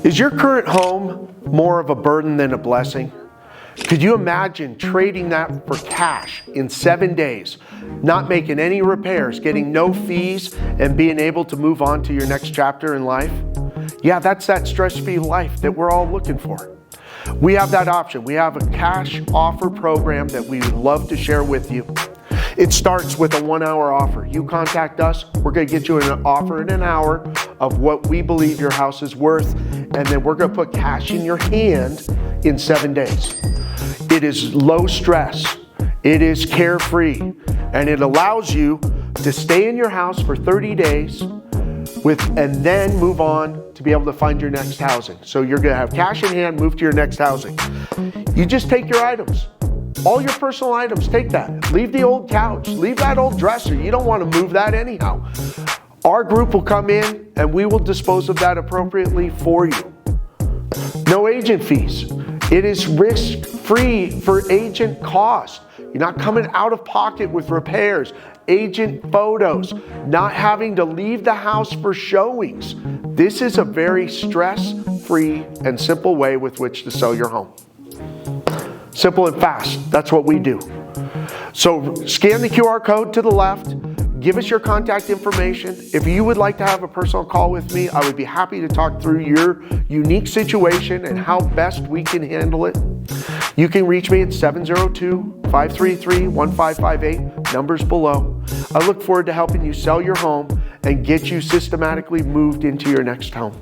Is your current home more of a burden than a blessing? Could you imagine trading that for cash in 7 days, not making any repairs, getting no fees, and being able to move on to your next chapter in life? Yeah, that's that stress-free life that we're all looking for. We have that option. We have a cash offer program that we would love to share with you. It starts with a 1-hour offer. You contact us, we're gonna get you an offer in an hour of what we believe your house is worth, and then we're gonna put cash in your hand in 7 days. It is low stress, it is carefree, and it allows you to stay in your house for 30 days and then move on to be able to find your next housing. So you're gonna have cash in hand, move to your next housing. You just take your items. All your personal items, take that. Leave the old couch, leave that old dresser. You don't want to move that anyhow. Our group will come in and we will dispose of that appropriately for you. No agent fees. It is risk-free for agent cost. You're not coming out of pocket with repairs, agent photos, not having to leave the house for showings. This is a very stress-free and simple way with which to sell your home. Simple and fast, that's what we do. So scan the QR code to the left, give us your contact information. If you would like to have a personal call with me, I would be happy to talk through your unique situation and how best we can handle it. You can reach me at 702-533-1558, numbers below. I look forward to helping you sell your home and get you systematically moved into your next home.